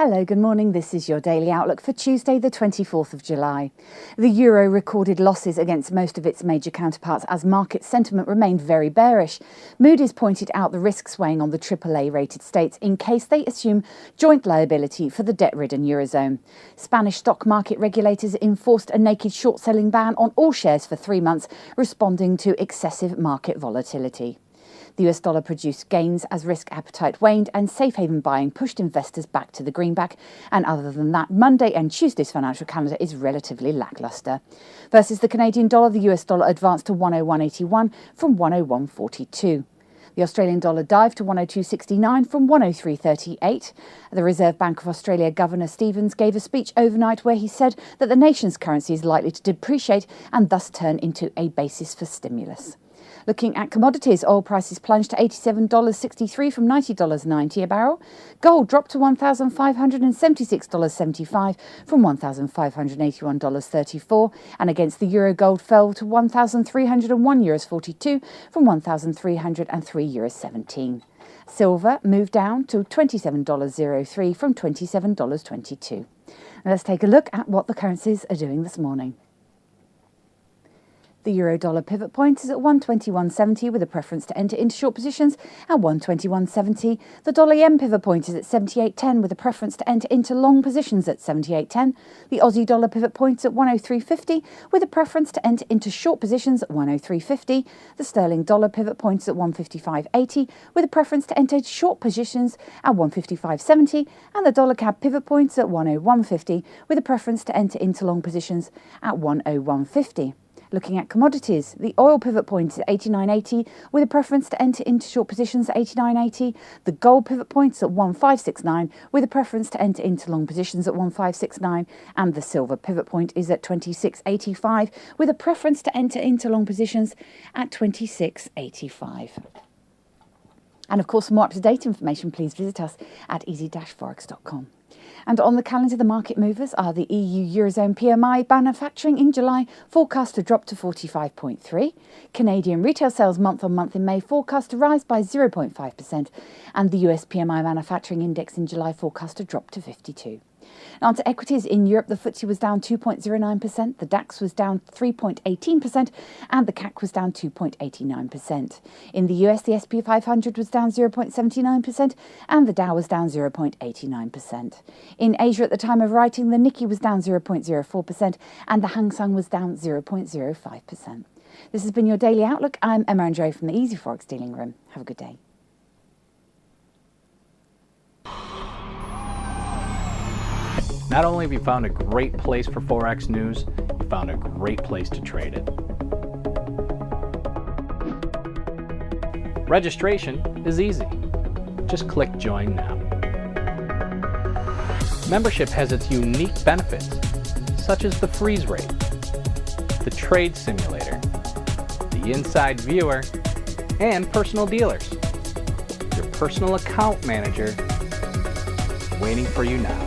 Hello, good morning. This is your daily outlook for Tuesday, the 24th of July. The euro recorded losses against most of its major counterparts as market sentiment remained very bearish. Moody's pointed out the risks weighing on the AAA-rated states in case they assume joint liability for the debt-ridden eurozone. Spanish stock market regulators enforced a naked short-selling ban on all shares for 3 months, responding to excessive market volatility. The US dollar produced gains as risk appetite waned and safe haven buying pushed investors back to the greenback. And other than that, Monday and Tuesday's financial calendar is relatively lacklustre. Versus the Canadian dollar, the US dollar advanced to 101.81 from 101.42. The Australian dollar dived to 102.69 from 103.38. The Reserve Bank of Australia Governor Stevens gave a speech overnight where he said that the nation's currency is likely to depreciate and thus turn into a basis for stimulus. Looking at commodities, oil prices plunged to $87.63 from $90.90 a barrel. Gold dropped to $1,576.75 from $1,581.34. And against the euro, gold fell to €1,301.42 from €1,303.17. Silver moved down to $27.03 from $27.22. Now let's take a look at what the currencies are doing this morning. The euro-dollar pivot point is at 121.70 with a preference to enter into short positions at 121.70. The dollar-yen pivot point is at 78.10 with a preference to enter into long positions at 78.10. The Aussie dollar pivot point is at 103.50 with a preference to enter into short positions at 103.50. The sterling dollar pivot point is at 155.80 with a preference to enter short positions at 155.70. And the dollar CAD pivot point is at 101.50 with a preference to enter into long positions at 101.50. Looking at commodities, the oil pivot point is at 89.80 with a preference to enter into short positions at 89.80. The gold pivot point is at 1569 with a preference to enter into long positions at 1569. And the silver pivot point is at 26.85 with a preference to enter into long positions at 26.85. And of course, for more up-to-date information, please visit us at easy-forex.com. And on the calendar, the market movers are the EU Eurozone PMI manufacturing in July, forecast to drop to 45.3. Canadian retail sales month-on-month in May forecast to rise by 0.5%. And the US PMI manufacturing index in July forecast to drop to 52. Now on to equities. In Europe, the FTSE was down 2.09%, the DAX was down 3.18%, and the CAC was down 2.89%. In the US, the SP 500 was down 0.79%, and the Dow was down 0.89%. In Asia, at the time of writing, the Nikkei was down 0.04%, and the Hang Seng was down 0.05%. This has been your Daily Outlook. I'm Emma Andre from the Easy Forex Dealing Room. Have a good day. Not only have you found a great place for Forex news, you found a great place to trade it. Registration is easy. Just click Join Now. Membership has its unique benefits, such as the freeze rate, the trade simulator, the inside viewer, and personal dealers. Your personal account manager waiting for you now.